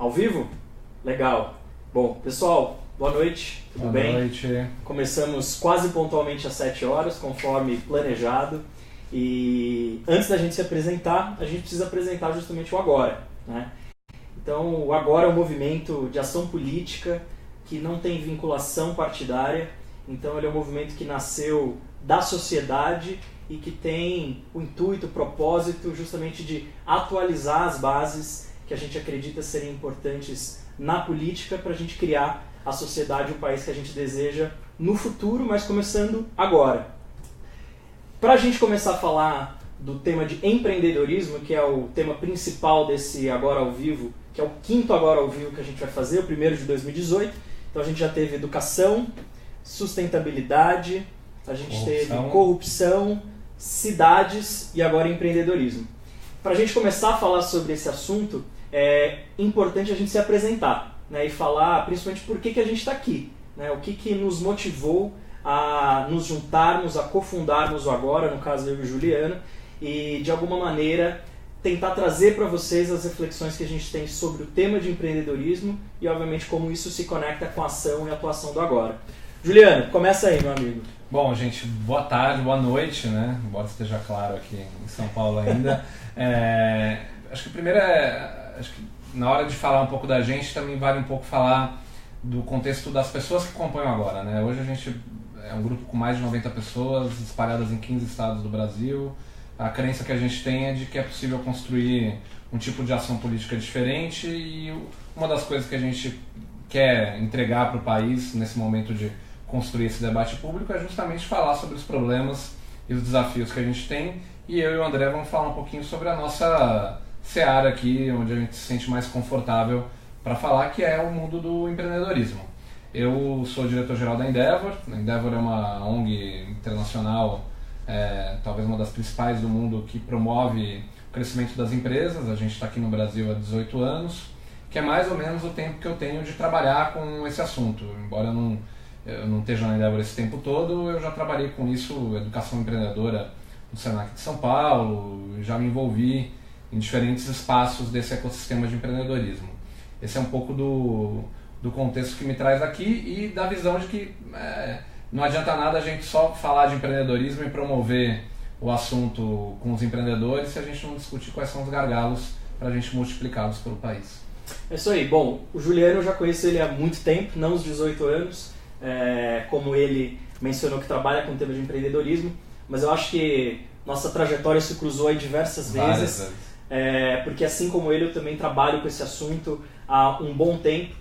Ao vivo? Legal. Bom, pessoal, boa noite, tudo bem? Boa noite. Começamos quase pontualmente às 7 horas, conforme planejado. E antes da gente se apresentar, a gente precisa apresentar justamente o Agora, né? Então, o Agora é um movimento de ação política que não tem vinculação partidária. Então, ele é um movimento que nasceu da sociedade e que tem o intuito, o propósito justamente de atualizar as bases que a gente acredita serem importantes na política para a gente criar a sociedade e o país que a gente deseja no futuro, mas começando agora. Para a gente começar a falar do tema de empreendedorismo, que é o tema principal desse Agora ao Vivo, que é o quinto Agora ao Vivo que a gente vai fazer, o primeiro de 2018. Então a gente já teve educação, sustentabilidade, a gente teve corrupção, cidades e agora empreendedorismo. Para a gente começar a falar sobre esse assunto, é importante a gente se apresentar, né, e falar principalmente por que a gente está aqui, né, o que nos motivou a nos juntarmos, a cofundarmos o Agora, no caso eu e o Juliano, e de alguma maneira tentar trazer para vocês as reflexões que a gente tem sobre o tema de empreendedorismo e obviamente como isso se conecta com a ação e a atuação do Agora. Juliano, começa aí, meu amigo. Bom, gente, boa tarde, boa noite, né? Embora esteja claro aqui em São Paulo ainda. Acho que primeiro acho que na hora de falar um pouco da gente também vale um pouco falar do contexto das pessoas que compõem o Agora, né? Hoje a gente é um grupo com mais de 90 pessoas espalhadas em 15 estados do Brasil. A crença que a gente tem é de que é possível construir um tipo de ação política diferente e uma das coisas que a gente quer entregar para o país nesse momento de construir esse debate público é justamente falar sobre os problemas e os desafios que a gente tem, e eu e o André vamos falar um pouquinho sobre a nossa seara aqui, onde a gente se sente mais confortável para falar, que é o mundo do empreendedorismo. Eu sou diretor-geral da Endeavor. A Endeavor é uma ONG internacional, talvez uma das principais do mundo, que promove o crescimento das empresas. A gente está aqui no Brasil há 18 anos, que é mais ou menos o tempo que eu tenho de trabalhar com esse assunto. Embora eu não esteja na Endeavor esse tempo todo, eu já trabalhei com isso, educação empreendedora no Senac de São Paulo, já me envolvi em diferentes espaços desse ecossistema de empreendedorismo. Esse é um pouco do contexto que me traz aqui e da visão de que não adianta nada a gente só falar de empreendedorismo e promover o assunto com os empreendedores se a gente não discutir quais são os gargalos para a gente multiplicá-los pelo país. É isso aí. Bom, o Juliano eu já conheço ele há muito tempo, não os 18 anos, como ele mencionou que trabalha com o tema de empreendedorismo, mas eu acho que nossa trajetória se cruzou aí diversas vezes. Porque assim como ele, eu também trabalho com esse assunto há um bom tempo,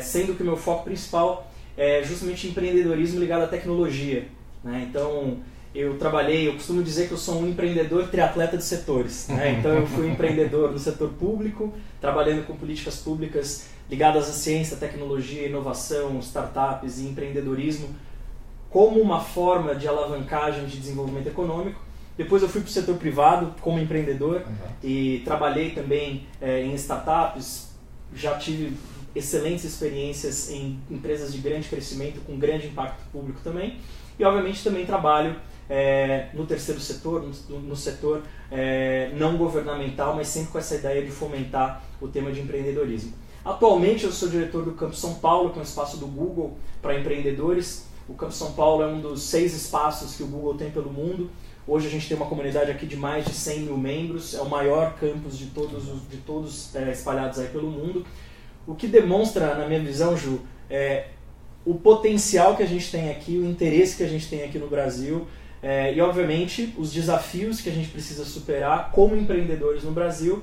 sendo que o meu foco principal é justamente empreendedorismo ligado à tecnologia, né? Então, eu costumo dizer que eu sou um empreendedor triatleta de setores, né? Então, eu fui empreendedor no setor público, trabalhando com políticas públicas ligadas à ciência, tecnologia, inovação, startups e empreendedorismo como uma forma de alavancagem de desenvolvimento econômico. Depois eu fui para o setor privado como empreendedor e trabalhei também em startups, já tive excelentes experiências em empresas de grande crescimento, com grande impacto público também. E obviamente também trabalho no terceiro setor, no setor não governamental, mas sempre com essa ideia de fomentar o tema de empreendedorismo. Atualmente eu sou diretor do Campus São Paulo, que é um espaço do Google para empreendedores. O Campus São Paulo é um dos 6 espaços que o Google tem pelo mundo. Hoje a gente tem uma comunidade aqui de mais de 100 mil membros, é o maior campus de todos espalhados aí pelo mundo. O que demonstra, na minha visão, Ju, o potencial que a gente tem aqui, o interesse que a gente tem aqui no Brasil e, obviamente, os desafios que a gente precisa superar como empreendedores no Brasil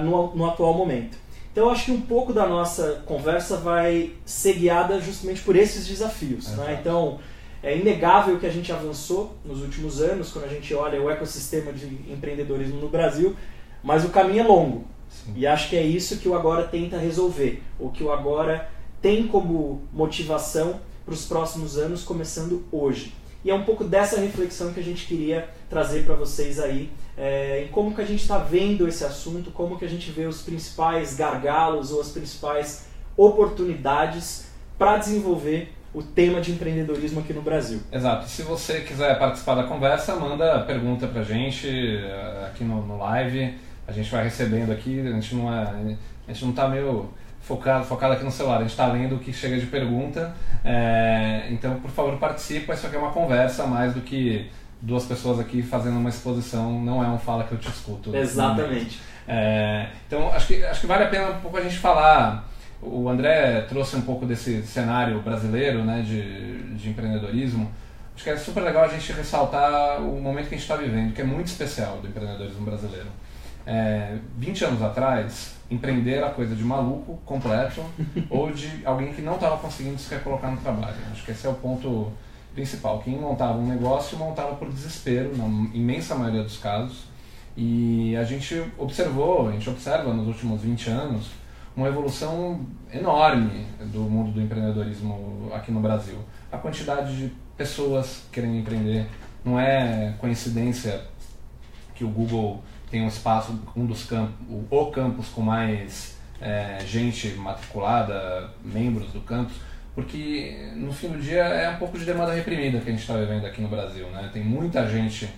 no atual momento. Então, eu acho que um pouco da nossa conversa vai ser guiada justamente por esses desafios, né? Então, é inegável que a gente avançou nos últimos anos, quando a gente olha o ecossistema de empreendedorismo no Brasil, mas o caminho é longo. Sim. E acho que é isso que o Agora tenta resolver, o que o Agora tem como motivação para os próximos anos, começando hoje. E é um pouco dessa reflexão que a gente queria trazer para vocês aí, em como que a gente está vendo esse assunto, como que a gente vê os principais gargalos ou as principais oportunidades para desenvolver o tema de empreendedorismo aqui no Brasil. Exato. Se você quiser participar da conversa, manda pergunta pra gente aqui no live. a gente vai recebendo aqui, a gente não está meio focado aqui no celular, a gente está lendo o que chega de pergunta, então por favor participa, isso aqui é uma conversa mais do que duas pessoas aqui fazendo uma exposição, não é um fala que eu te escuto. Exatamente. Então acho que vale a pena um pouco a gente falar, o André trouxe um pouco desse cenário brasileiro, né, de empreendedorismo. Acho que é super legal a gente ressaltar o momento que a gente está vivendo, que é muito especial do empreendedorismo brasileiro. 20 anos atrás, empreender era coisa de maluco completo ou de alguém que não estava conseguindo se recolocar no trabalho. Acho que esse é o ponto principal. Quem montava um negócio montava por desespero, na imensa maioria dos casos. E a gente observa nos últimos 20 anos uma evolução enorme do mundo do empreendedorismo aqui no Brasil. A quantidade de pessoas querendo empreender, não é coincidência que o Google tem um espaço, o campus com mais gente matriculada, membros do campus, porque no fim do dia é um pouco de demanda reprimida que a gente está vivendo aqui no Brasil, né? Tem muita gente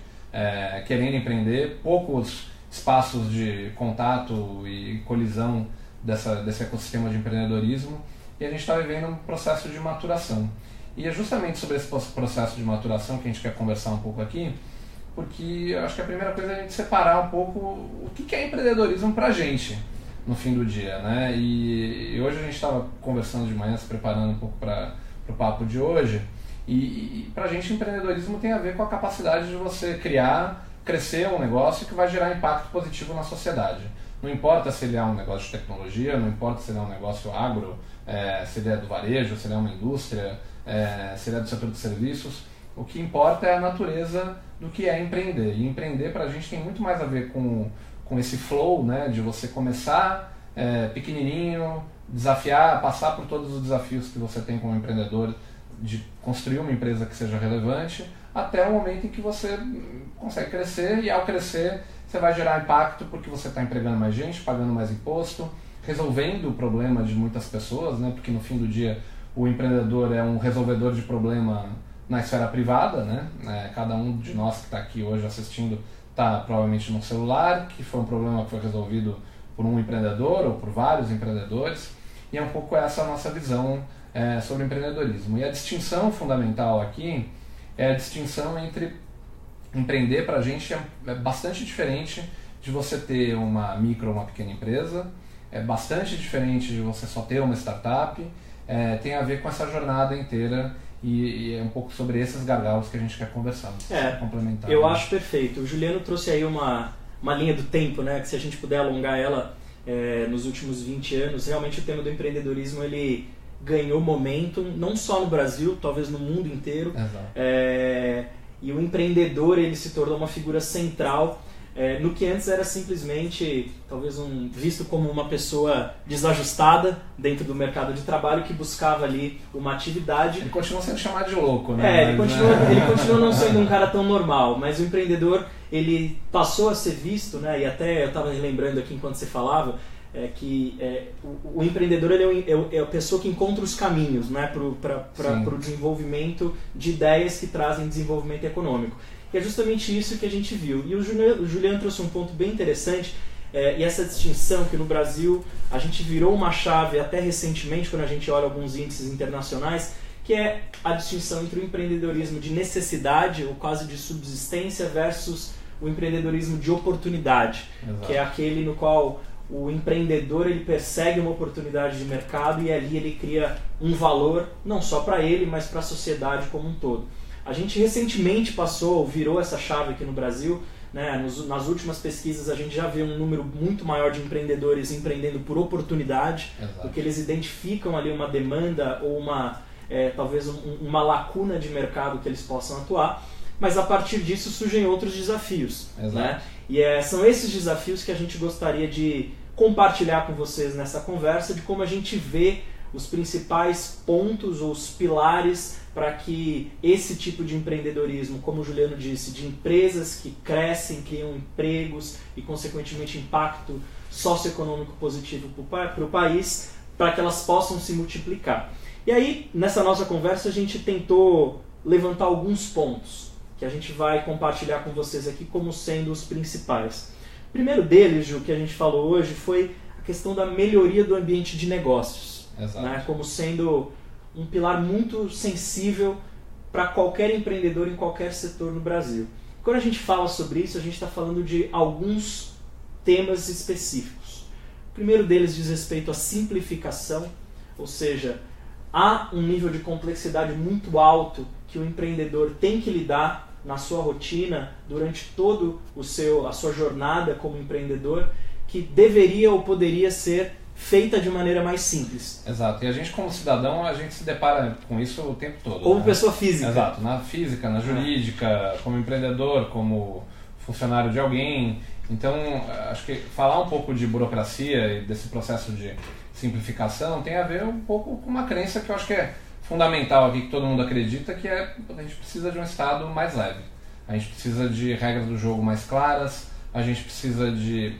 querendo empreender, poucos espaços de contato e colisão desse ecossistema de empreendedorismo, e a gente está vivendo um processo de maturação. E é justamente sobre esse processo de maturação que a gente quer conversar um pouco aqui, porque eu acho que a primeira coisa é a gente separar um pouco o que é empreendedorismo para a gente no fim do dia, né? E hoje a gente estava conversando de manhã, se preparando um pouco para o papo de hoje, e para a gente empreendedorismo tem a ver com a capacidade de você crescer um negócio que vai gerar impacto positivo na sociedade. Não importa se ele é um negócio de tecnologia, não importa se ele é um negócio agro, se ele é do varejo, se ele é uma indústria, se ele é do setor de serviços, o que importa é a natureza do que é empreender. E empreender para a gente tem muito mais a ver com esse flow, né, de você começar pequenininho, desafiar, passar por todos os desafios que você tem como empreendedor, de construir uma empresa que seja relevante, até o momento em que você consegue crescer, e ao crescer você vai gerar impacto porque você está empregando mais gente, pagando mais imposto, resolvendo o problema de muitas pessoas, né? Porque no fim do dia o empreendedor é um resolvedor de problema na esfera privada, né? Cada um de nós que está aqui hoje assistindo está provavelmente no celular, que foi um problema que foi resolvido por um empreendedor ou por vários empreendedores, e é um pouco essa a nossa visão sobre empreendedorismo. E a distinção fundamental aqui é a distinção entre empreender para a gente é bastante diferente de você ter uma micro ou uma pequena empresa, é bastante diferente de você só ter uma startup, tem a ver com essa jornada inteira e é um pouco sobre esses gargalos que a gente quer conversar, complementar. Eu acho perfeito. O Juliano trouxe aí uma linha do tempo, né, que se a gente puder alongar ela nos últimos 20 anos, realmente o tema do empreendedorismo ele ganhou momento, não só no Brasil, talvez no mundo inteiro. E o empreendedor ele se tornou uma figura central no que antes era simplesmente talvez visto como uma pessoa desajustada dentro do mercado de trabalho que buscava ali uma atividade. Ele continua sendo chamado de louco, né? Ele continua não sendo um cara tão normal, mas o empreendedor ele passou a ser visto, né? E até eu estava lembrando aqui enquanto você falava, o empreendedor ele é a pessoa que encontra os caminhos, né, para o desenvolvimento de ideias que trazem desenvolvimento econômico. E é justamente isso que a gente viu. E o Juliano trouxe um ponto bem interessante, e essa distinção que no Brasil a gente virou uma chave até recentemente, quando a gente olha alguns índices internacionais, que é a distinção entre o empreendedorismo de necessidade, ou quase de subsistência, versus o empreendedorismo de oportunidade. Exato. Que é aquele no qual o empreendedor ele persegue uma oportunidade de mercado e ali ele cria um valor não só para ele, mas para a sociedade como um todo. A gente recentemente virou essa chave aqui no Brasil, né? Nas últimas pesquisas a gente já vê um número muito maior de empreendedores empreendendo por oportunidade, Exato. Porque eles identificam ali uma demanda ou talvez uma lacuna de mercado que eles possam atuar, mas a partir disso surgem outros desafios. Né? E são esses desafios que a gente gostaria de compartilhar com vocês nessa conversa, de como a gente vê os principais pontos ou os pilares para que esse tipo de empreendedorismo, como o Juliano disse, de empresas que crescem, criam empregos e consequentemente impacto socioeconômico positivo para o país, para que elas possam se multiplicar. E aí, nessa nossa conversa, a gente tentou levantar alguns pontos que a gente vai compartilhar com vocês aqui como sendo os principais. O primeiro deles, Ju, que a gente falou hoje, foi a questão da melhoria do ambiente de negócios. Exato. Né, como sendo um pilar muito sensível para qualquer empreendedor em qualquer setor no Brasil. Quando a gente fala sobre isso, a gente está falando de alguns temas específicos. O primeiro deles diz respeito à simplificação, ou seja, há um nível de complexidade muito alto que o empreendedor tem que lidar na sua rotina durante todo a sua jornada como empreendedor, que deveria ou poderia ser feita de maneira mais simples. Exato. E a gente, como cidadão, a gente se depara com isso o tempo todo. Como né? pessoa física. Exato. Na física, na jurídica, como empreendedor, como funcionário de alguém. Então, acho que falar um pouco de burocracia e desse processo de simplificação tem a ver um pouco com uma crença que eu acho que é fundamental aqui, que todo mundo acredita, que é a gente precisa de um Estado mais leve. A gente precisa de regras do jogo mais claras, a gente precisa de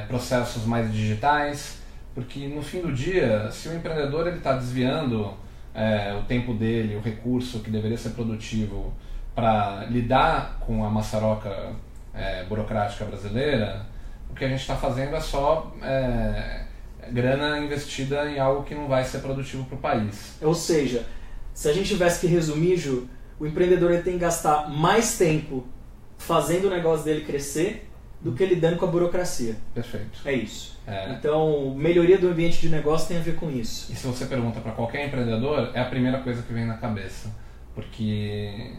processos mais digitais, porque no fim do dia, se o empreendedor está desviando o tempo dele, o recurso que deveria ser produtivo para lidar com a maçaroca burocrática brasileira, o que a gente está fazendo é só grana investida em algo que não vai ser produtivo para o país. Ou seja, se a gente tivesse que resumir, Ju, o empreendedor ele tem que gastar mais tempo fazendo o negócio dele crescer do que lidando com a burocracia. Perfeito. É isso. Então, melhoria do ambiente de negócio tem a ver com isso. E se você pergunta para qualquer empreendedor, é a primeira coisa que vem na cabeça. Porque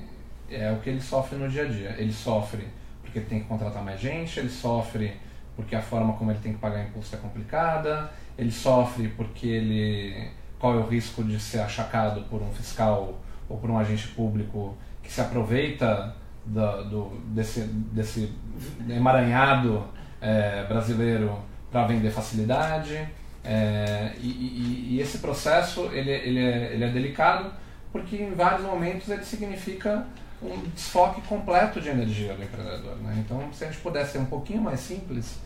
é o que ele sofre no dia a dia. Ele sofre porque ele tem que contratar mais gente, ele sofre porque a forma como ele tem que pagar imposto é complicada, ele sofre porque qual é o risco de ser achacado por um fiscal ou por um agente público que se aproveita desse emaranhado brasileiro para vender facilidade. E esse processo ele é delicado porque em vários momentos ele significa um desfoque completo de energia do empreendedor, né? Então, se a gente pudesse ser um pouquinho mais simples,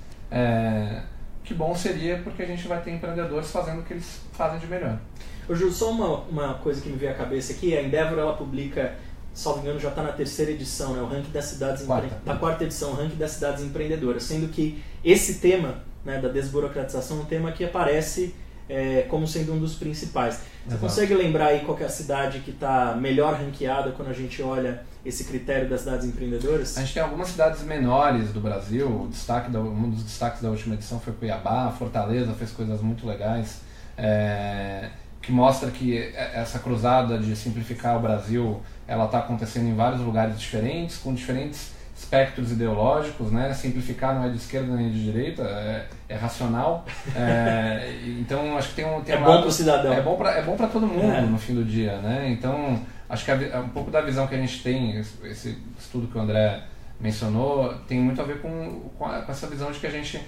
que bom seria, porque a gente vai ter empreendedores fazendo o que eles fazem de melhor. Ô, Ju, só uma coisa que me veio à cabeça aqui, a Endeavor ela publica, salvo engano, já está na 3ª edição, né, o ranking das cidades na 4ª edição, o ranking das cidades empreendedoras, sendo que esse tema, né, da desburocratização é um tema que aparece como sendo um dos principais. Você consegue lembrar aí qual que é a cidade que está melhor ranqueada quando a gente olha esse critério das cidades empreendedoras? A gente tem algumas cidades menores do Brasil, um dos destaques da última edição foi Cuiabá, Fortaleza fez coisas muito legais, que mostra que essa cruzada de simplificar o Brasil, ela está acontecendo em vários lugares diferentes, com diferentes espectros ideológicos, né? Simplificar não é de esquerda nem de direita, é racional. Então acho que tem bom para o cidadão. É bom para todo mundo no fim do dia, né? Então acho que um pouco da visão que a gente tem, esse estudo que o André mencionou, tem muito a ver com essa visão de que a gente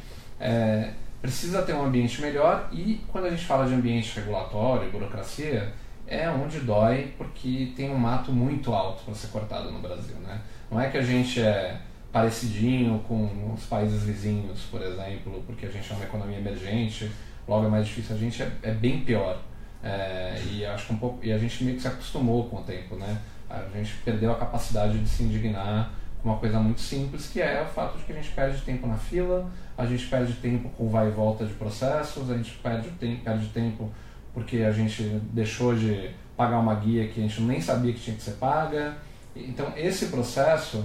precisa ter um ambiente melhor, e quando a gente fala de ambiente regulatório, burocracia, é onde dói, porque tem um mato muito alto para ser cortado no Brasil, né? Não é que a gente é parecidinho com os países vizinhos, por exemplo, porque a gente é uma economia emergente, logo é mais difícil. A gente é bem pior. E acho que e a gente meio que se acostumou com o tempo, né? A gente perdeu a capacidade de se indignar com uma coisa muito simples, que é o fato de que a gente perde tempo na fila, a gente perde tempo com vai e volta de processos, a gente perde tempo porque a gente deixou de pagar uma guia que a gente nem sabia que tinha que ser paga. Então esse processo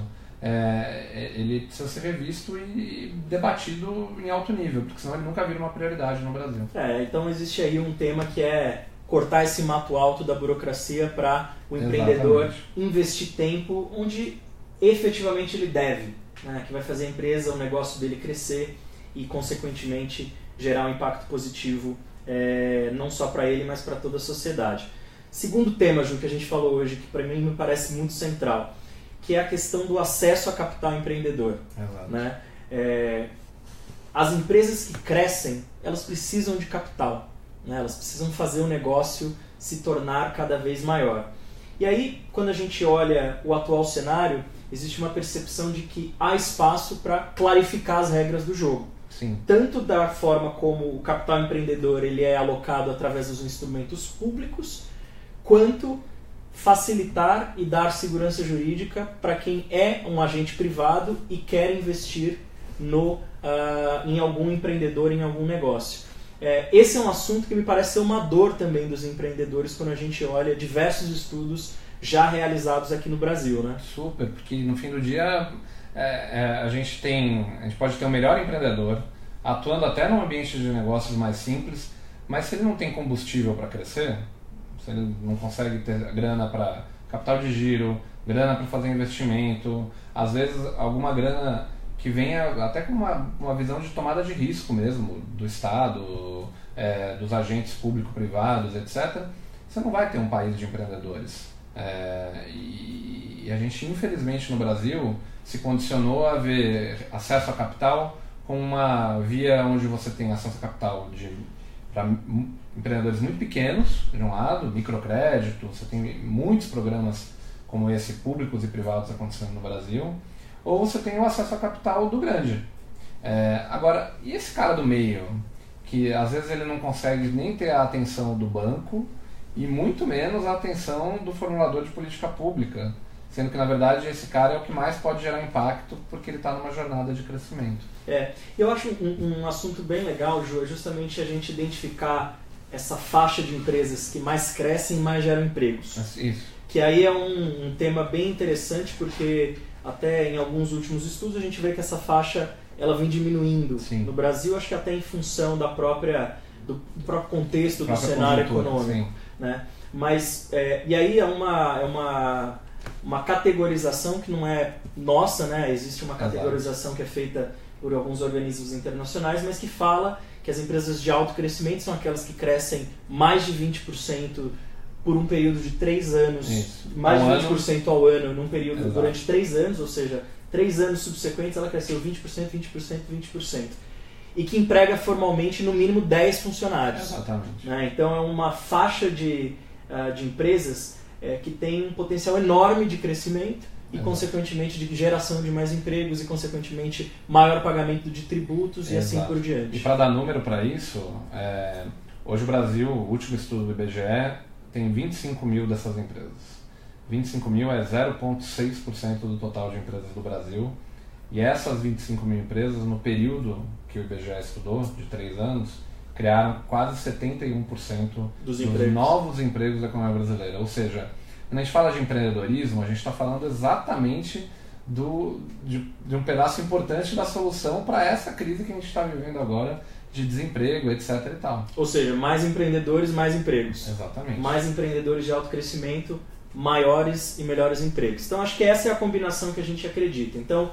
ele precisa ser revisto e debatido em alto nível, porque senão ele nunca vira uma prioridade no Brasil. Então existe aí um tema que é cortar esse mato alto da burocracia para o empreendedor investir tempo onde efetivamente ele deve, né? Que vai fazer a empresa, o negócio dele crescer e consequentemente gerar um impacto positivo não só para ele, mas para toda a sociedade. Segundo tema, Ju, que a gente falou hoje, que para mim me parece muito central, que é a questão do acesso a capital empreendedor. Né? As empresas que crescem, elas precisam de capital, né? Elas precisam fazer o negócio se tornar cada vez maior. E aí, quando a gente olha o atual cenário, existe uma percepção de que há espaço para clarificar as regras do jogo. Sim. Tanto da forma como o capital empreendedor ele é alocado através dos instrumentos públicos, quanto facilitar e dar segurança jurídica para quem é um agente privado e quer investir em algum empreendedor, em algum negócio. Esse é um assunto que me parece ser uma dor também dos empreendedores quando a gente olha diversos estudos já realizados aqui no Brasil, né? Super, porque no fim do dia a gente pode ter o melhor empreendedor atuando até num ambiente de negócios mais simples, mas se ele não tem combustível para crescer, se ele não consegue ter grana para capital de giro, grana para fazer investimento, às vezes alguma grana que venha até com uma visão de tomada de risco mesmo, do Estado, dos agentes público-privados, etc., você não vai ter um país de empreendedores. E a gente, infelizmente, no Brasil, se condicionou a ver acesso a capital com uma via onde você tem acesso a capital para empreendedores muito pequenos, de um lado, microcrédito, você tem muitos programas como esse, públicos e privados, acontecendo no Brasil, ou você tem o acesso a capital do grande. Agora, e esse cara do meio, que às vezes ele não consegue nem ter a atenção do banco e muito menos a atenção do formulador de política pública, sendo que na verdade esse cara é o que mais pode gerar impacto porque ele está numa jornada de crescimento. Eu acho um assunto bem legal, Ju, é justamente a gente identificar essa faixa de empresas que mais crescem e mais geram empregos. Isso. Que aí é um tema bem interessante porque até em alguns últimos estudos a gente vê que essa faixa ela vem diminuindo. Sim. No Brasil, acho que até em função do próprio contexto do cenário econômico. Sim. Né? Mas, e aí é uma categorização que não é nossa, né? Existe uma categorização que é feita por alguns organismos internacionais, mas que fala que as empresas de alto crescimento são aquelas que crescem mais de 20% por um período de 3 anos, Isso. mais de 20% ao ano num período. Exato. Durante 3 anos, ou seja, 3 anos subsequentes ela cresceu 20%, 20%, 20%. E que emprega formalmente no mínimo 10 funcionários. Exatamente. Né? Então é uma faixa de empresas que tem um potencial enorme de crescimento e, consequentemente, de geração de mais empregos e, consequentemente, maior pagamento de tributos e assim por diante. E para dar número para isso, hoje o Brasil, o último estudo do IBGE, tem 25 mil dessas empresas. 25 mil é 0,6% do total de empresas do Brasil. E essas 25 mil empresas, no período que o IBGE estudou, de 3 anos, criaram quase 71% dos novos empregos da economia brasileira. Ou seja, quando a gente fala de empreendedorismo, a gente está falando exatamente de um pedaço importante da solução para essa crise que a gente está vivendo agora, de desemprego, etc. e tal. Ou seja, mais empreendedores, mais empregos. Exatamente. Mais empreendedores de alto crescimento, maiores e melhores empregos. Então, acho que essa é a combinação que a gente acredita. Então,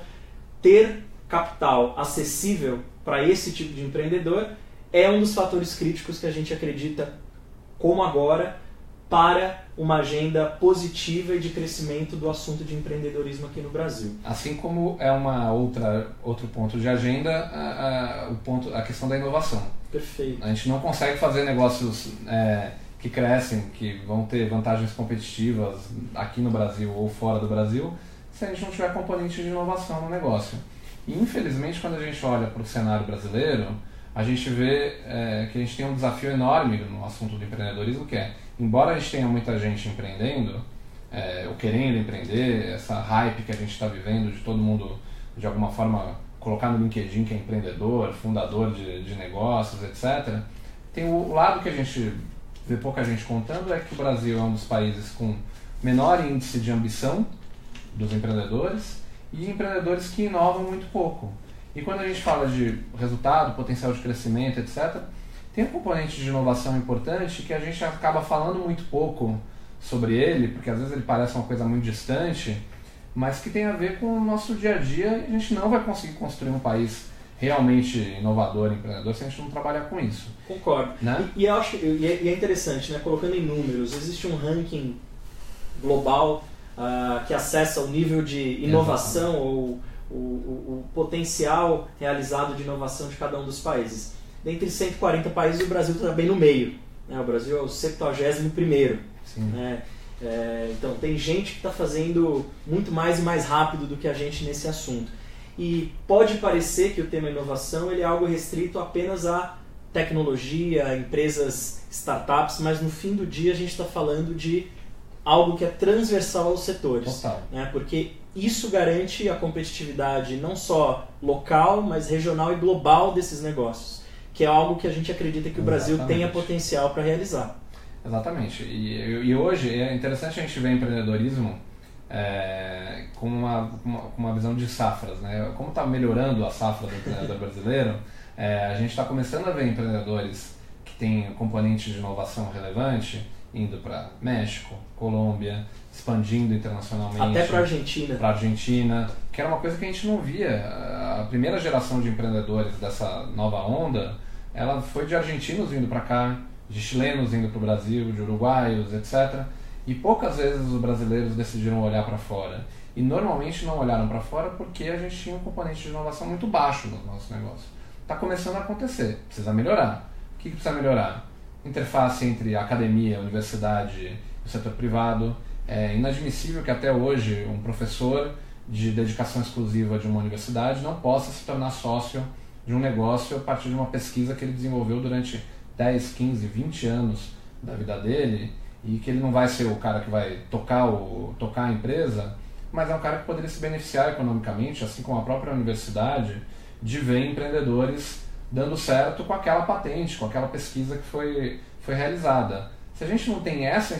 ter capital acessível para esse tipo de empreendedor é um dos fatores críticos que a gente acredita, como agora, para uma agenda positiva e de crescimento do assunto de empreendedorismo aqui no Brasil. Assim como é outro ponto de agenda, a questão da inovação. Perfeito. A gente não consegue fazer negócios que crescem, que vão ter vantagens competitivas aqui no Brasil ou fora do Brasil, se a gente não tiver componente de inovação no negócio. E, infelizmente, quando a gente olha para o cenário brasileiro, a gente vê que a gente tem um desafio enorme no assunto do empreendedorismo, que é, embora a gente tenha muita gente empreendendo, ou querendo empreender, essa hype que a gente está vivendo de todo mundo, de alguma forma, colocar no LinkedIn que é empreendedor, fundador de negócios, etc. Tem o lado que a gente vê pouca gente contando, é que o Brasil é um dos países com menor índice de ambição dos empreendedores e empreendedores que inovam muito pouco. E quando a gente fala de resultado, potencial de crescimento, etc., tem um componente de inovação importante que a gente acaba falando muito pouco sobre ele, porque às vezes ele parece uma coisa muito distante, mas que tem a ver com o nosso dia a dia, e a gente não vai conseguir construir um país realmente inovador, empreendedor, se a gente não trabalhar com isso. Concordo. Né? E é interessante, né? Colocando em números, existe um ranking global que acessa o nível de inovação ou o potencial realizado de inovação de cada um dos países. Dentre 140 países, o Brasil está bem no meio. Né? O Brasil é o 71º. Né? Então, tem gente que está fazendo muito mais e mais rápido do que a gente nesse assunto. E pode parecer que o tema inovação ele é algo restrito apenas à tecnologia, a empresas, startups, mas no fim do dia a gente está falando de algo que é transversal aos setores. Total. Né? Porque isso garante a competitividade não só local, mas regional e global desses negócios, que é algo que a gente acredita que o Brasil tenha potencial para realizar. Exatamente. E hoje é interessante a gente ver empreendedorismo com uma visão de safras, né? Como está melhorando a safra do empreendedor brasileiro, a gente está começando a ver empreendedores que têm componente de inovação relevante indo para México, Colômbia, expandindo internacionalmente. Até para a Argentina, que era uma coisa que a gente não via. A primeira geração de empreendedores dessa nova onda, ela foi de argentinos vindo para cá, de chilenos indo para o Brasil, de uruguaios, etc. E poucas vezes os brasileiros decidiram olhar para fora. E normalmente não olharam para fora porque a gente tinha um componente de inovação muito baixo no nosso negócio. Está começando a acontecer, precisa melhorar. O que precisa melhorar? Interface entre a academia, a universidade e o setor privado. É inadmissível que até hoje um professor de dedicação exclusiva de uma universidade não possa se tornar sócio de um negócio a partir de uma pesquisa que ele desenvolveu durante 10, 15, 20 anos da vida dele, e que ele não vai ser o cara que vai tocar a empresa, mas é um cara que poderia se beneficiar economicamente, assim como a própria universidade, de ver empreendedores dando certo com aquela patente, com aquela pesquisa que foi realizada. Se a gente não tem essa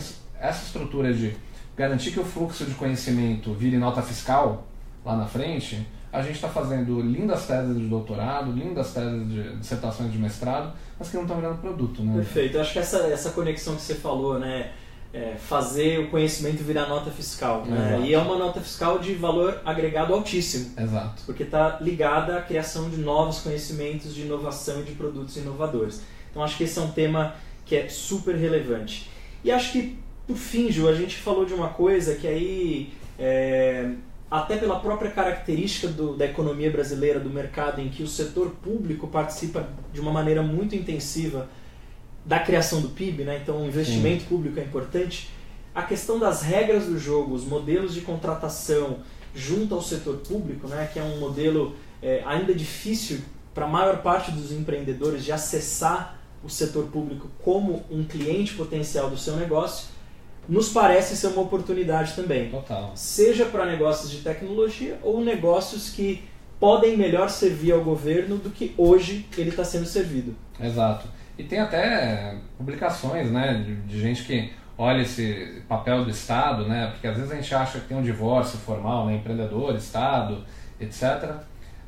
estrutura de garantir que o fluxo de conhecimento vire nota fiscal lá na frente, a gente está fazendo lindas teses de doutorado, lindas teses de dissertações de mestrado, mas que não estão virando produto, né? Perfeito. Eu acho que essa conexão que você falou, né, fazer o conhecimento virar nota fiscal, né? E é uma nota fiscal de valor agregado altíssimo. Exato. Porque está ligada à criação de novos conhecimentos, de inovação e de produtos inovadores. Então acho que esse é um tema que é super relevante. E acho que, por fim, Ju, a gente falou de uma coisa que aí, até pela própria característica da economia brasileira, do mercado, em que o setor público participa de uma maneira muito intensiva da criação do PIB, né? Então o investimento público é importante. A questão das regras do jogo, os modelos de contratação junto ao setor público, né? Que é um modelo ainda difícil para a maior parte dos empreendedores de acessar o setor público como um cliente potencial do seu negócio, nos parece ser uma oportunidade também. Total. Seja para negócios de tecnologia ou negócios que podem melhor servir ao governo do que hoje ele está sendo servido. Exato. E tem até publicações, né, de gente que olha esse papel do Estado, né, porque às vezes a gente acha que tem um divórcio formal, né, empreendedor, Estado, etc.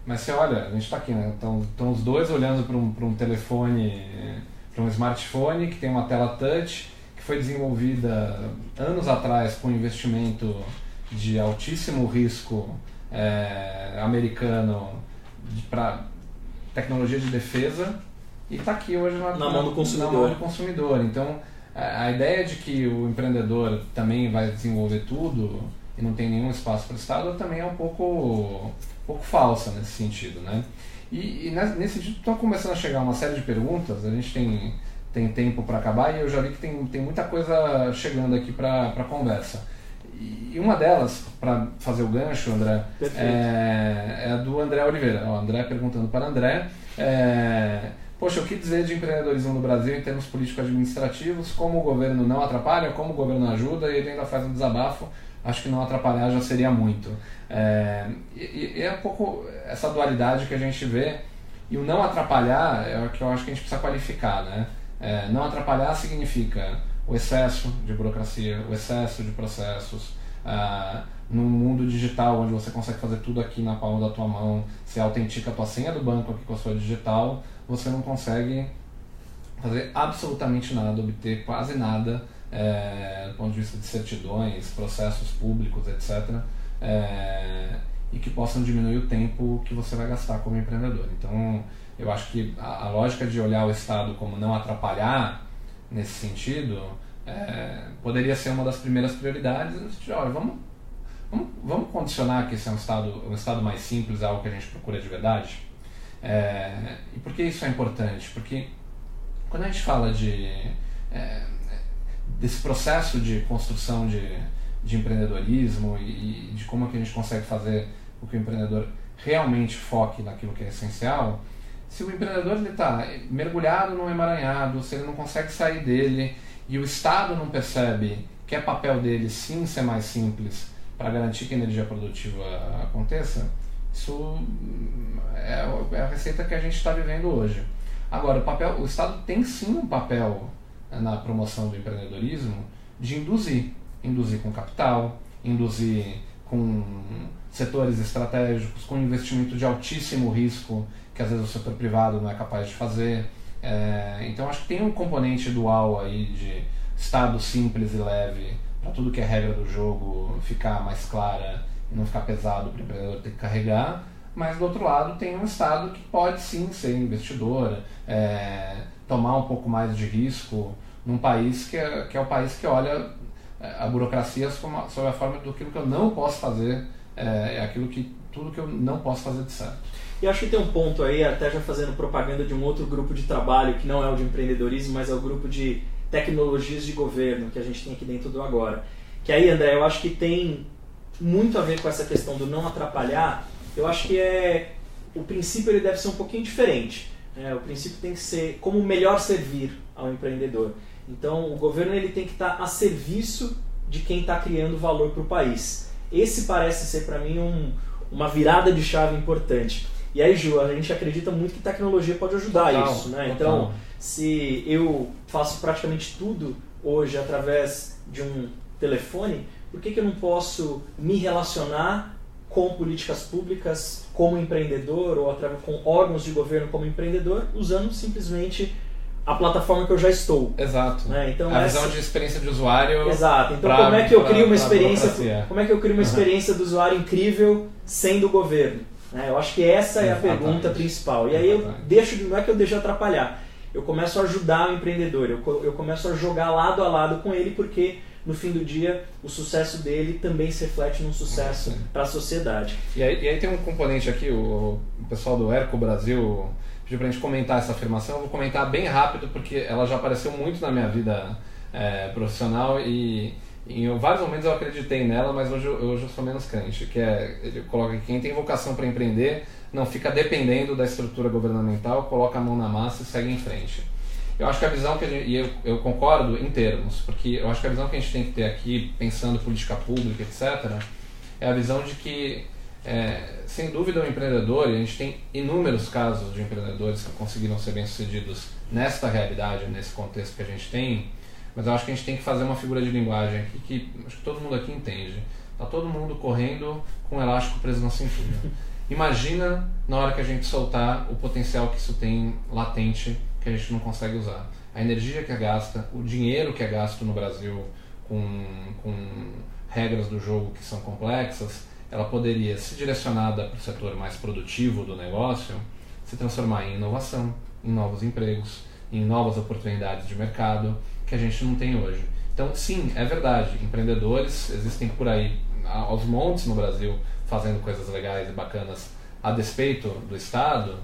Mas você olha, a gente está aqui, né, estão os dois olhando para um telefone, para um smartphone que tem uma tela touch, que foi desenvolvida anos atrás com investimento de altíssimo risco americano para tecnologia de defesa, e está aqui hoje na mão do consumidor. Então, a ideia de que o empreendedor também vai desenvolver tudo e não tem nenhum espaço para o Estado também é um pouco falsa nesse sentido, né? E nesse sentido estão começando a chegar uma série de perguntas. A gente tem tempo para acabar e eu já vi que tem muita coisa chegando aqui para a conversa. E uma delas, para fazer o gancho, André, é a do André Oliveira. O André perguntando para André, poxa, o que dizer de empreendedorismo no Brasil em termos político-administrativos? Como o governo não atrapalha, como o governo ajuda? E ele ainda faz um desabafo. Acho que não atrapalhar já seria muito. E é um pouco essa dualidade que a gente vê. E o não atrapalhar é o que eu acho que a gente precisa qualificar, né? Não atrapalhar significa o excesso de burocracia, o excesso de processos. Num mundo digital, onde você consegue fazer tudo aqui na palma da tua mão, você autentica a tua senha do banco aqui com a sua digital, você não consegue fazer absolutamente nada, obter quase nada, do ponto de vista de certidões, processos públicos, etc., e que possam diminuir o tempo que você vai gastar como empreendedor. Então, eu acho que a lógica de olhar o Estado como não atrapalhar nesse sentido poderia ser uma das primeiras prioridades. Olha, vamos condicionar que esse é um estado mais simples, é algo que a gente procura de verdade. E por que isso é importante? Porque quando a gente fala desse processo de construção de empreendedorismo e de como é que a gente consegue fazer com que o empreendedor realmente foque naquilo que é essencial, se o empreendedor está mergulhado num emaranhado, se ele não consegue sair dele e o Estado não percebe que é papel dele sim ser mais simples para garantir que a energia produtiva aconteça, isso é a receita que a gente está vivendo hoje. Agora, o Estado tem sim um papel na promoção do empreendedorismo de induzir com capital, induzir com setores estratégicos, com investimento de altíssimo risco, que às vezes o setor privado não é capaz de fazer. Então acho que tem um componente dual aí de Estado simples e leve, para tudo que é regra do jogo ficar mais clara e não ficar pesado para o empreendedor ter que carregar, mas do outro lado tem um Estado que pode sim ser investidor, tomar um pouco mais de risco num país que é o país que olha a burocracia sob a forma daquilo que eu não posso fazer, tudo que eu não posso fazer de certo. E acho que tem um ponto aí, até já fazendo propaganda de um outro grupo de trabalho que não é o de empreendedorismo, mas é o grupo de tecnologias de governo que a gente tem aqui dentro do Agora. Que aí, André, eu acho que tem muito a ver com essa questão do não atrapalhar. Eu acho que o princípio ele deve ser um pouquinho diferente. O princípio tem que ser como melhor servir ao empreendedor. Então, o governo ele tem que estar a serviço de quem está criando valor para o país. Esse parece ser, para mim, uma virada de chave importante. E aí, Ju, a gente acredita muito que tecnologia pode ajudar isso, né? Então, se eu faço praticamente tudo hoje através de um telefone, por que eu não posso me relacionar com políticas públicas como empreendedor ou com órgãos de governo como empreendedor, usando simplesmente a plataforma que eu já estou? Exato. Né? Então, a visão de experiência de usuário. Exato. Então, como é que eu crio uma experiência? Como é que eu crio uma experiência do usuário incrível sem do governo? Eu acho que essa é a pergunta principal. E aí não é que eu deixo atrapalhar. Eu começo a ajudar o empreendedor. Eu começo a jogar lado a lado com ele, porque no fim do dia o sucesso dele também se reflete num sucesso para a sociedade. E aí tem um componente aqui, o pessoal do Erco Brasil pediu para a gente comentar essa afirmação. Eu vou comentar bem rápido porque ela já apareceu muito na minha vida profissional e em vários momentos eu acreditei nela, mas hoje eu sou menos crente. Ele coloca que quem tem vocação para empreender não fica dependendo da estrutura governamental, coloca a mão na massa e segue em frente. Eu acho que a visão que eu concordo em termos, porque eu acho que a visão que a gente tem que ter aqui, pensando em política pública, etc., é a visão de que, sem dúvida, o empreendedor, e a gente tem inúmeros casos de empreendedores que conseguiram ser bem-sucedidos nesta realidade, nesse contexto que a gente tem, mas eu acho que a gente tem que fazer uma figura de linguagem aqui que acho que todo mundo aqui entende. Está todo mundo correndo com um elástico preso na cintura. Imagina na hora que a gente soltar o potencial que isso tem latente, que a gente não consegue usar. A energia que é gasta, o dinheiro que é gasto no Brasil com regras do jogo que são complexas, ela poderia, se direcionada para o setor mais produtivo do negócio, se transformar em inovação, em novos empregos, em novas oportunidades de mercado que a gente não tem hoje. Então, sim, é verdade, empreendedores existem por aí aos montes no Brasil fazendo coisas legais e bacanas a despeito do Estado,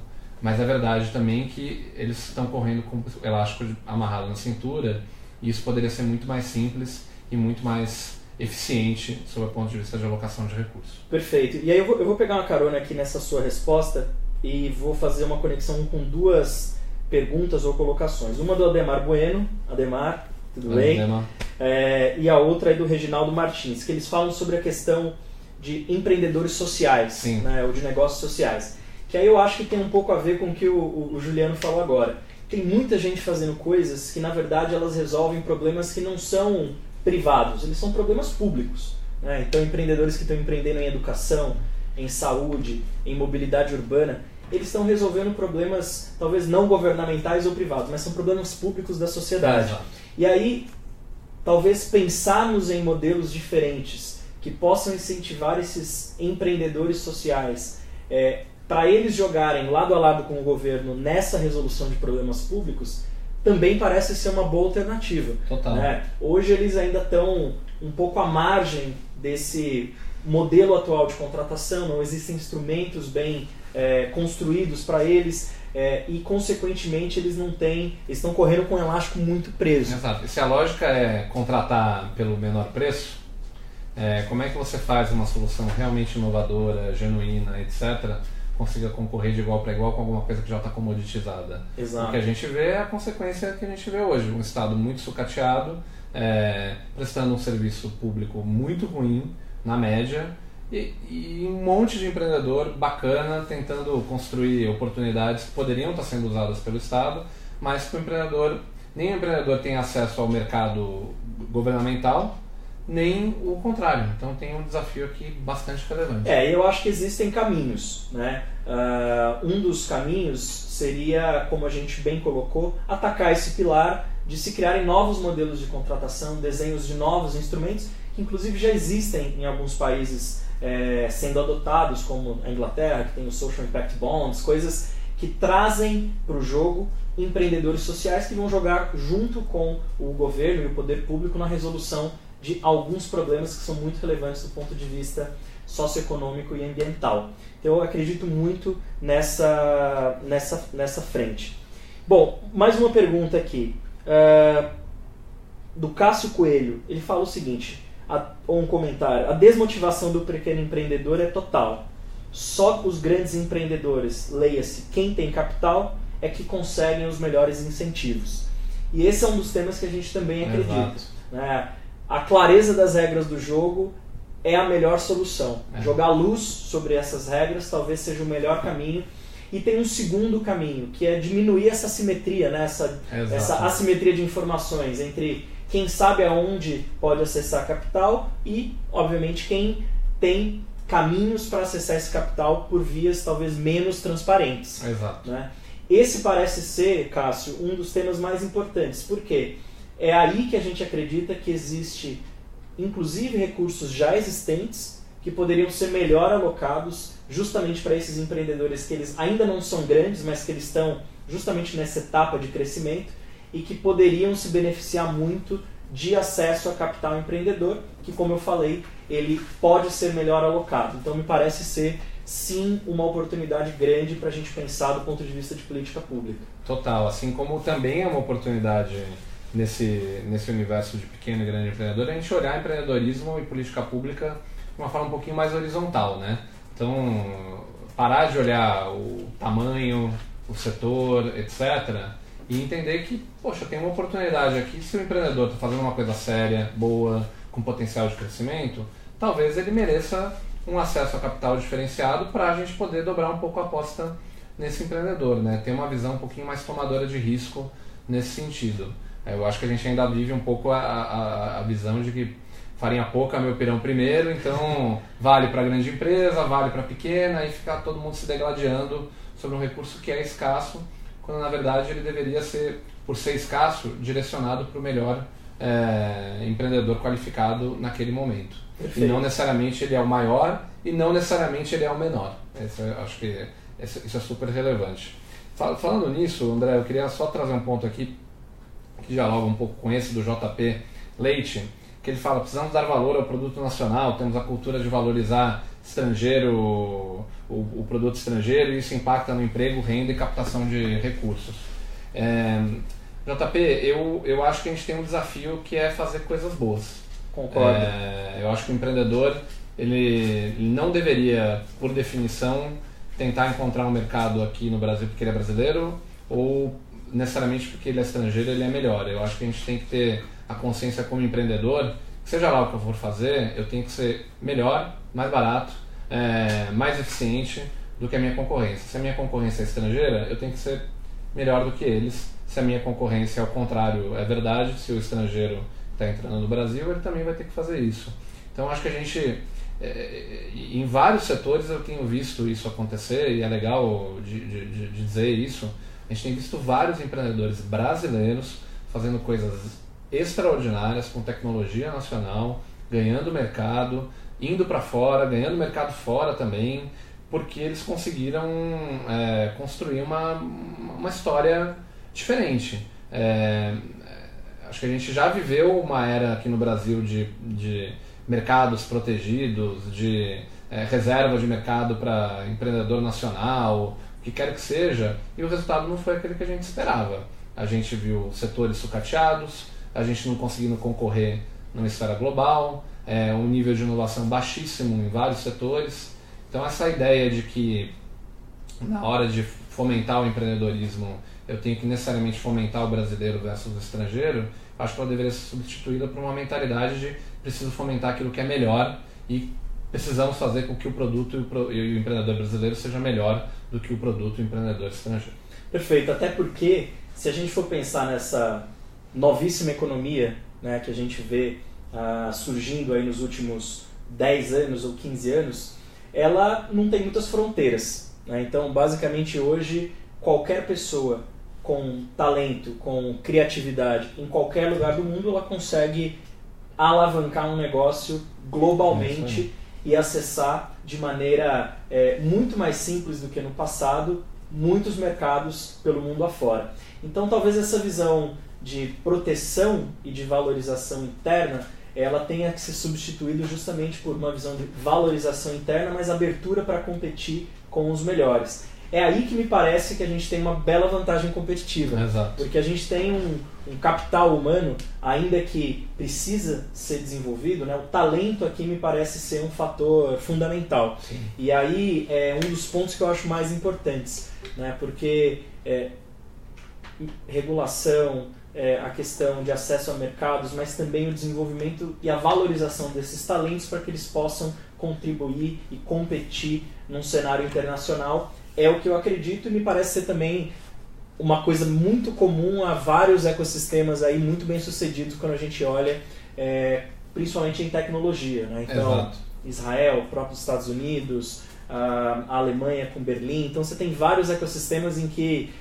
mas é verdade também que eles estão correndo com o elástico amarrado na cintura e isso poderia ser muito mais simples e muito mais eficiente sob o ponto de vista de alocação de recursos. Perfeito. E aí eu vou pegar uma carona aqui nessa sua resposta e vou fazer uma conexão com duas perguntas ou colocações. Uma do Ademar Bueno. Ademar, tudo bem? Ademar. E a outra é do Reginaldo Martins, que eles falam sobre a questão de empreendedores sociais, né, ou de negócios sociais. Que aí eu acho que tem um pouco a ver com o que o Juliano falou agora. Tem muita gente fazendo coisas que, na verdade, elas resolvem problemas que não são privados, eles são problemas públicos. Né? Então, empreendedores que estão empreendendo em educação, em saúde, em mobilidade urbana, eles estão resolvendo problemas, talvez não governamentais ou privados, mas são problemas públicos da sociedade. E aí, talvez pensarmos em modelos diferentes que possam incentivar esses empreendedores sociais para eles jogarem lado a lado com o governo nessa resolução de problemas públicos, também parece ser uma boa alternativa. Total. Né? Hoje eles ainda estão um pouco à margem desse modelo atual de contratação, não existem instrumentos bem construídos para eles e, consequentemente, eles estão correndo com um elástico muito preso. Exato. E se a lógica é contratar pelo menor preço, como é que você faz uma solução realmente inovadora, genuína, etc., consiga concorrer de igual para igual com alguma coisa que já está comoditizada? Exato. O que a gente vê é a consequência que a gente vê hoje, um Estado muito sucateado, prestando um serviço público muito ruim, na média, e um monte de empreendedor bacana tentando construir oportunidades que poderiam estar sendo usadas pelo Estado, mas que nem o empreendedor tem acesso ao mercado governamental, nem o contrário. Então tem um desafio aqui bastante relevante. Eu acho que existem caminhos, né? Um dos caminhos seria, como a gente bem colocou, atacar esse pilar de se criarem novos modelos de contratação, desenhos de novos instrumentos, que inclusive já existem em alguns países sendo adotados, como a Inglaterra, que tem o Social Impact Bonds, coisas que trazem para o jogo empreendedores sociais que vão jogar junto com o governo e o poder público na resolução de alguns problemas que são muito relevantes do ponto de vista socioeconômico e ambiental. Então eu acredito muito nessa frente. Bom, mais uma pergunta aqui. Do Cássio Coelho. Ele fala o seguinte, ou um comentário: a desmotivação do pequeno empreendedor é total. Só os grandes empreendedores, leia-se quem tem capital, é que conseguem os melhores incentivos. E esse é um dos temas que a gente também acredita. Né? A clareza das regras do jogo é a melhor solução. Jogar luz sobre essas regras talvez seja o melhor caminho. E tem um segundo caminho, que é diminuir essa assimetria, né? essa assimetria de informações entre quem sabe aonde pode acessar capital e, obviamente, quem tem caminhos para acessar esse capital por vias talvez menos transparentes. Exato. Né? Esse parece ser, Cássio, um dos temas mais importantes. Por quê? É aí que a gente acredita que existe, inclusive, recursos já existentes que poderiam ser melhor alocados justamente para esses empreendedores que eles ainda não são grandes, mas que eles estão justamente nessa etapa de crescimento e que poderiam se beneficiar muito de acesso a capital empreendedor, que, como eu falei, ele pode ser melhor alocado. Então, me parece ser, sim, uma oportunidade grande para a gente pensar do ponto de vista de política pública. Total, assim como também é uma oportunidade nesse universo de pequeno e grande empreendedor, a gente olhar empreendedorismo e política pública de uma forma um pouquinho mais horizontal, né? Então, parar de olhar o tamanho, o setor, etc., e entender que, poxa, tem uma oportunidade aqui. Se o empreendedor está fazendo uma coisa séria, boa, com potencial de crescimento, talvez ele mereça um acesso a capital diferenciado para a gente poder dobrar um pouco a aposta nesse empreendedor, né? Ter uma visão um pouquinho mais tomadora de risco nesse sentido. Eu acho que a gente ainda vive um pouco a visão de que farinha pouca, meu pirão primeiro, então vale para grande empresa, vale para pequena, e ficar todo mundo se degladiando sobre um recurso que é escasso, quando na verdade ele deveria ser, por ser escasso, direcionado para o melhor empreendedor qualificado naquele momento. Perfeito. E não necessariamente ele é o maior e não necessariamente ele é o menor. Acho que isso é super relevante. Falando nisso, André, eu queria só trazer um ponto aqui que dialoga um pouco com esse do JP Leite, que ele fala: precisamos dar valor ao produto nacional, temos a cultura de valorizar estrangeiro, o produto estrangeiro, e isso impacta no emprego, renda e captação de recursos. JP, eu acho que a gente tem um desafio que é fazer coisas boas. Concordo. Eu acho que o empreendedor ele não deveria, por definição, tentar encontrar um mercado aqui no Brasil porque ele é brasileiro ou necessariamente porque ele é estrangeiro ele é melhor. Eu acho que a gente tem que ter a consciência como empreendedor, que seja lá o que eu for fazer, eu tenho que ser melhor, mais barato, mais eficiente do que a minha concorrência. Se a minha concorrência é estrangeira, eu tenho que ser melhor do que eles. Se a minha concorrência, ao contrário, é verdade, se o estrangeiro está entrando no Brasil, ele também vai ter que fazer isso. Então acho que a gente, em vários setores eu tenho visto isso acontecer, e é legal de dizer isso. A gente tem visto vários empreendedores brasileiros fazendo coisas extraordinárias com tecnologia nacional, ganhando mercado, indo para fora, ganhando mercado fora também, porque eles conseguiram construir uma história diferente. Acho que a gente já viveu uma era aqui no Brasil de mercados protegidos, de reserva de mercado para empreendedor nacional, o que quer que seja, e o resultado não foi aquele que a gente esperava. A gente viu setores sucateados, a gente não conseguindo concorrer numa esfera global, um nível de inovação baixíssimo em vários setores. Então essa ideia de que na hora de fomentar o empreendedorismo eu tenho que necessariamente fomentar o brasileiro versus o estrangeiro, acho que ela deveria ser substituída por uma mentalidade de preciso fomentar aquilo que é melhor e precisamos fazer com que o produto e o empreendedor brasileiro seja melhor do que o produto e o empreendedor estrangeiro. Perfeito, até porque se a gente for pensar nessa novíssima economia, né, que a gente vê surgindo aí nos últimos 10 anos ou 15 anos, ela não tem muitas fronteiras, né? Então, basicamente hoje, qualquer pessoa com talento, com criatividade, em qualquer lugar do mundo, ela consegue alavancar um negócio globalmente e acessar de maneira muito mais simples do que no passado muitos mercados pelo mundo afora. Então, talvez essa visão de proteção e de valorização interna, ela tenha que ser substituída justamente por uma visão de valorização interna, mas abertura para competir com os melhores. É aí que me parece que a gente tem uma bela vantagem competitiva. Exato. Porque a gente tem um capital humano, ainda que precisa ser desenvolvido, né? O talento aqui me parece ser um fator fundamental. Sim. E aí é um dos pontos que eu acho mais importantes, né? Porque regulação, a questão de acesso a mercados, mas também o desenvolvimento e a valorização desses talentos para que eles possam contribuir e competir num cenário internacional é o que eu acredito e me parece ser também uma coisa muito comum a vários ecossistemas aí muito bem sucedidos quando a gente olha, principalmente em tecnologia, né? Então, Exato. Israel, próprios Estados Unidos, a Alemanha com Berlim, então você tem vários ecossistemas em que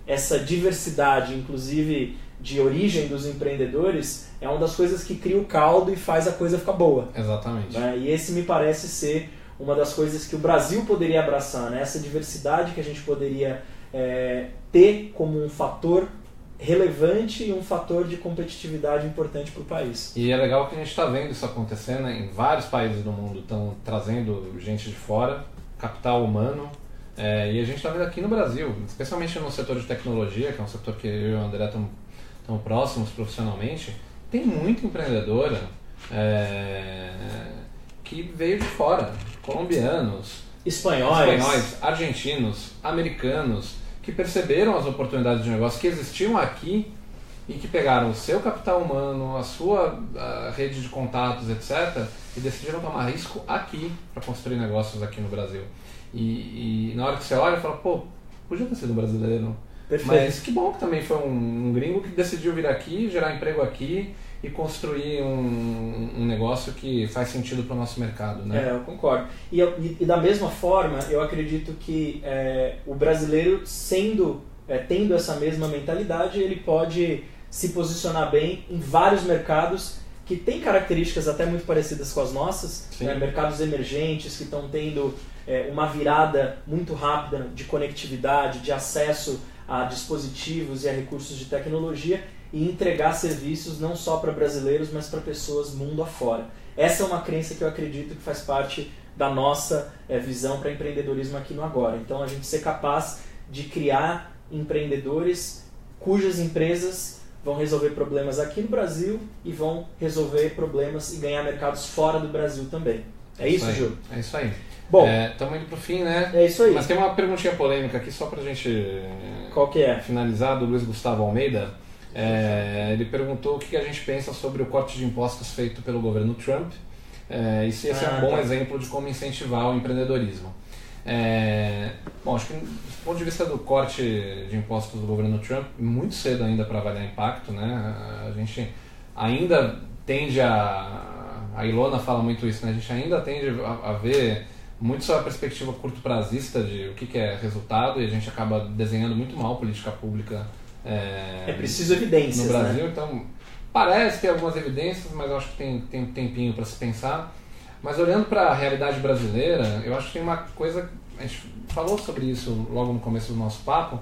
essa diversidade, inclusive de origem dos empreendedores, é uma das coisas que cria o caldo e faz a coisa ficar boa. Exatamente. Né? E esse me parece ser uma das coisas que o Brasil poderia abraçar, né? Essa diversidade que a gente poderia ter como um fator relevante e um fator de competitividade importante para o país. E é legal que a gente está vendo isso acontecendo, né? Em vários países do mundo estão trazendo gente de fora, capital humano, e a gente está vendo aqui no Brasil, especialmente no setor de tecnologia, que é um setor que eu e o André estão próximos profissionalmente, tem muito empreendedora que veio de fora, colombianos, espanhóis, argentinos, americanos, que perceberam as oportunidades de negócio que existiam aqui e que pegaram o seu capital humano, a sua rede de contatos, etc., e decidiram tomar risco aqui para construir negócios aqui no Brasil. E na hora que você olha, fala, pô, podia ter sido um brasileiro. Perfeito. Mas que bom que também foi um gringo que decidiu vir aqui, gerar emprego aqui e construir um negócio que faz sentido para o nosso mercado, né? Eu concordo. E da mesma forma, eu acredito que o brasileiro, tendo essa mesma mentalidade, ele pode se posicionar bem em vários mercados que têm características até muito parecidas com as nossas, né? Mercados emergentes que estão tendo uma virada muito rápida de conectividade, de acesso a dispositivos e a recursos de tecnologia e entregar serviços não só para brasileiros, mas para pessoas mundo afora. Essa é uma crença que eu acredito que faz parte da nossa visão para empreendedorismo aqui no agora. Então, a gente ser capaz de criar empreendedores cujas empresas vão resolver problemas aqui no Brasil e vão resolver problemas e ganhar mercados fora do Brasil também. É isso, Júlio? É isso aí. Bom, estamos indo para o fim, né? É isso aí. Mas tem uma perguntinha polêmica aqui, só para a gente Qual que é? finalizar, do Luiz Gustavo Almeida. Ele perguntou o que a gente pensa sobre o corte de impostos feito pelo governo Trump e se esse é um bom exemplo de como incentivar o empreendedorismo. Bom, acho que do ponto de vista do corte de impostos do governo Trump, muito cedo ainda para avaliar impacto, né? A gente ainda tende a Ilona fala muito isso, né? A gente ainda tende a ver muito só a perspectiva curto-prazista de o que é resultado e a gente acaba desenhando muito mal política pública É preciso evidências, no Brasil, né? Então parece ter algumas evidências, mas eu acho que tem um tempinho para se pensar. Mas olhando para a realidade brasileira, eu acho que tem uma coisa, a gente falou sobre isso logo no começo do nosso papo,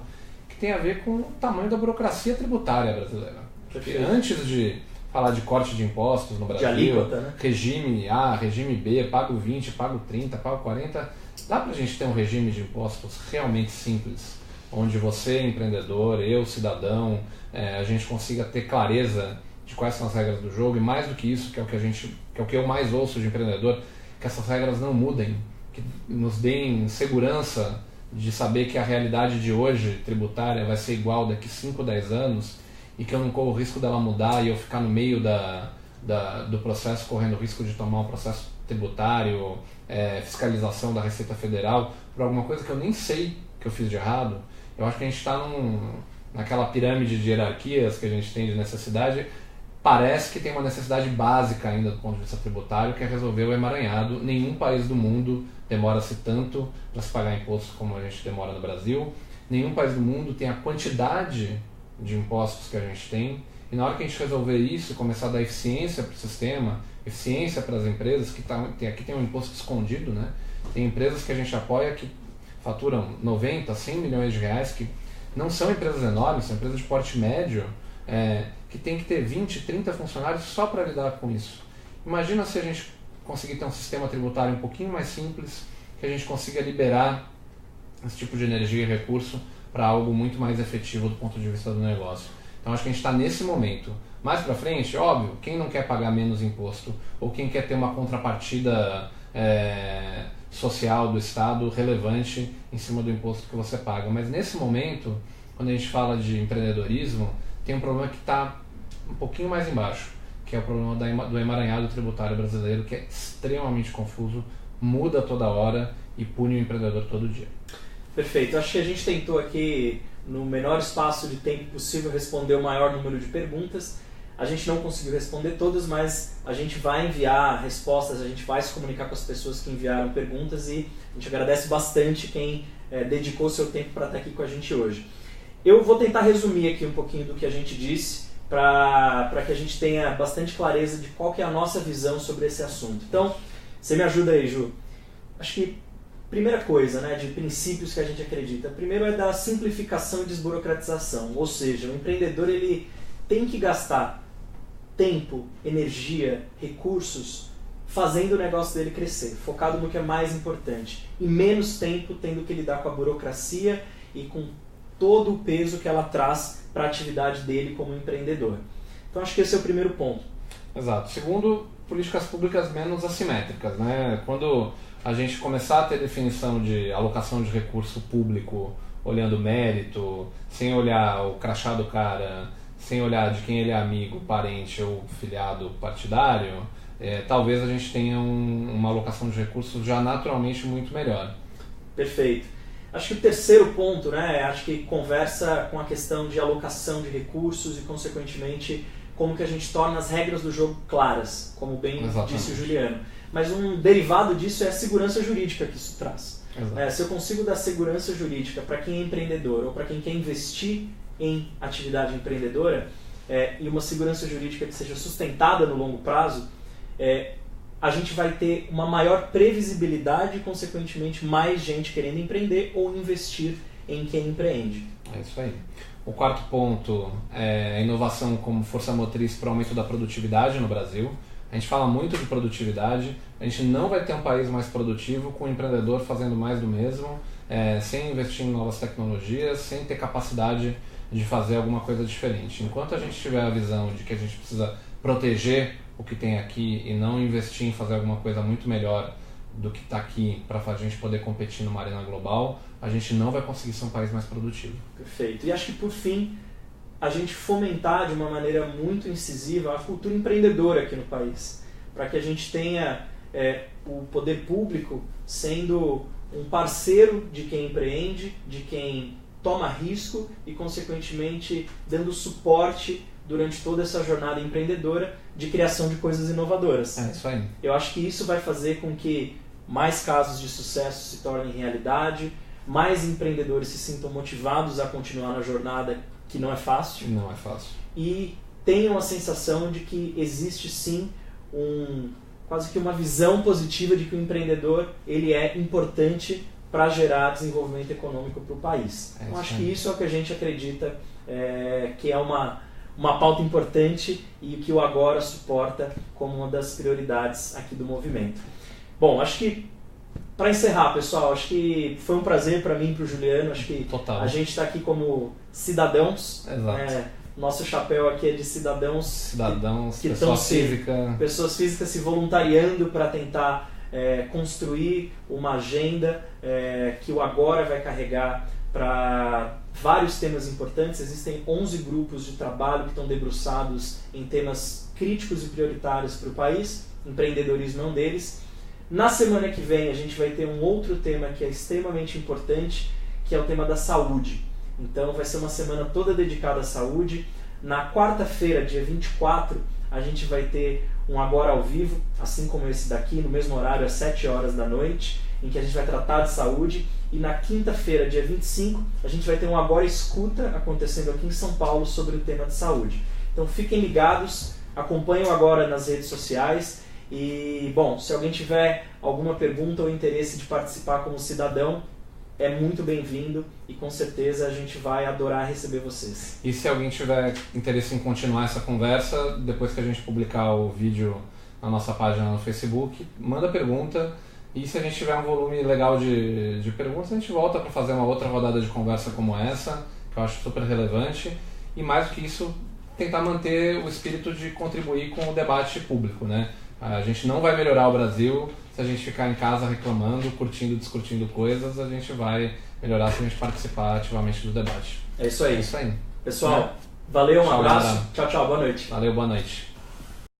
que tem a ver com o tamanho da burocracia tributária brasileira. Porque antes de falar de corte de impostos no Brasil, de alíquota, né? Regime A, regime B, pago 20, pago 30, pago 40, dá pra gente ter um regime de impostos realmente simples, onde você, empreendedor, eu, cidadão, a gente consiga ter clareza de quais são as regras do jogo e mais do que isso, que é o que eu mais ouço de empreendedor, que essas regras não mudem, que nos deem segurança de saber que a realidade de hoje tributária vai ser igual daqui 5, 10 anos e que eu não corro o risco dela mudar e eu ficar no meio do processo correndo o risco de tomar um processo tributário, fiscalização da Receita Federal, por alguma coisa que eu nem sei que eu fiz de errado, eu acho que a gente está naquela pirâmide de hierarquias que a gente tem de necessidade. Parece que tem uma necessidade básica ainda do ponto de vista tributário, que é resolver o emaranhado. Nenhum país do mundo demora-se tanto para se pagar imposto como a gente demora no Brasil. Nenhum país do mundo tem a quantidade de impostos que a gente tem. E na hora que a gente resolver isso, começar a dar eficiência para o sistema, eficiência para as empresas, que aqui tem um imposto escondido, né? Tem empresas que a gente apoia que faturam 90, 100 milhões de reais, que não são empresas enormes, são empresas de porte médio, que tem que ter 20, 30 funcionários só para lidar com isso. Imagina se a gente conseguir ter um sistema tributário um pouquinho mais simples, que a gente consiga liberar esse tipo de energia e recurso para algo muito mais efetivo do ponto de vista do negócio. Então acho que a gente está nesse momento. Mais para frente, óbvio, quem não quer pagar menos imposto ou quem quer ter uma contrapartida social do Estado relevante em cima do imposto que você paga. Mas nesse momento, quando a gente fala de empreendedorismo, tem um problema que está um pouquinho mais embaixo, que é o problema do emaranhado tributário brasileiro, que é extremamente confuso, muda toda hora e pune o empreendedor todo dia. Perfeito. Acho que a gente tentou aqui, no menor espaço de tempo possível, responder o maior número de perguntas. A gente não conseguiu responder todas, mas a gente vai enviar respostas, a gente vai se comunicar com as pessoas que enviaram perguntas e a gente agradece bastante quem dedicou seu tempo para estar aqui com a gente hoje. Eu vou tentar resumir aqui um pouquinho do que a gente disse para que a gente tenha bastante clareza de qual que é a nossa visão sobre esse assunto. Então, você me ajuda aí, Ju. Acho que primeira coisa, né, de princípios que a gente acredita. Primeiro é da simplificação e desburocratização, ou seja, o empreendedor ele tem que gastar tempo, energia, recursos fazendo o negócio dele crescer, focado no que é mais importante, e menos tempo tendo que lidar com a burocracia e com todo o peso que ela traz para a atividade dele como empreendedor. Então acho que esse é o primeiro ponto. Exato. Segundo, políticas públicas menos assimétricas, né? Quando a gente começar a ter definição de alocação de recurso público olhando mérito, sem olhar o crachá do cara, sem olhar de quem ele é amigo, parente ou filiado partidário, talvez a gente tenha uma alocação de recursos já naturalmente muito melhor. Perfeito. Acho que o terceiro ponto, né, acho que conversa com a questão de alocação de recursos e, consequentemente, como que a gente torna as regras do jogo claras, como bem disse o Juliano. Mas um derivado disso é a segurança jurídica que isso traz. Se eu consigo dar segurança jurídica para quem é empreendedor ou para quem quer investir em atividade empreendedora, e uma segurança jurídica que seja sustentada no longo prazo, a gente vai ter uma maior previsibilidade e, consequentemente, mais gente querendo empreender ou investir em quem empreende. É isso aí. O quarto ponto é a inovação como força motriz para o aumento da produtividade no Brasil. A gente fala muito de produtividade, a gente não vai ter um país mais produtivo com o empreendedor fazendo mais do mesmo, sem investir em novas tecnologias, sem ter capacidade de fazer alguma coisa diferente. Enquanto a gente tiver a visão de que a gente precisa proteger o que tem aqui e não investir em fazer alguma coisa muito melhor do que está aqui para a gente poder competir numa arena global, a gente não vai conseguir ser um país mais produtivo. Perfeito. E acho que, por fim, a gente fomentar de uma maneira muito incisiva a cultura empreendedora aqui no país, para que a gente tenha o poder público sendo um parceiro de quem empreende, de quem toma risco e, consequentemente, dando suporte durante toda essa jornada empreendedora de criação de coisas inovadoras. É isso aí. Eu acho que isso vai fazer com que mais casos de sucesso se tornem realidade, mais empreendedores se sintam motivados a continuar na jornada, que não é fácil. Não é fácil. E tenham a sensação de que existe sim quase que uma visão positiva de que o empreendedor ele é importante para gerar desenvolvimento econômico para o país. Então acho que isso é o que a gente acredita que é uma pauta importante e que o Agora suporta como uma das prioridades aqui do movimento. Bom, acho que para encerrar, pessoal, acho que foi um prazer para mim e para o Juliano. Acho que Total. A gente está aqui como cidadãos. Exato. Nosso chapéu aqui é de cidadãos que pessoas físicas se voluntariando para tentar construir uma agenda que o Agora vai carregar para vários temas importantes. Existem 11 grupos de trabalho que estão debruçados em temas críticos e prioritários para o país. Empreendedorismo é um deles. Na semana que vem a gente vai ter um outro tema que é extremamente importante, que é o tema da saúde. Então vai ser uma semana toda dedicada à saúde. Na quarta-feira, dia 24, a gente vai ter um Agora ao Vivo, assim como esse daqui, no mesmo horário, às 7 horas da noite, em que a gente vai tratar de saúde. E na quinta-feira, dia 25, a gente vai ter um Agora Escuta acontecendo aqui em São Paulo sobre o tema de saúde. Então fiquem ligados, acompanhem o Agora nas redes sociais. E, bom, se alguém tiver alguma pergunta ou interesse de participar como cidadão, é muito bem-vindo e com certeza a gente vai adorar receber vocês. E se alguém tiver interesse em continuar essa conversa, depois que a gente publicar o vídeo na nossa página no Facebook, manda pergunta. E se a gente tiver um volume legal de perguntas, a gente volta para fazer uma outra rodada de conversa como essa, que eu acho super relevante. E mais do que isso, tentar manter o espírito de contribuir com o debate público, né? A gente não vai melhorar o Brasil se a gente ficar em casa reclamando, curtindo, discutindo coisas. A gente vai melhorar se a gente participar ativamente do debate. É isso aí. É isso aí. Pessoal, valeu, um abraço. Tchau, tchau, boa noite. Valeu, boa noite.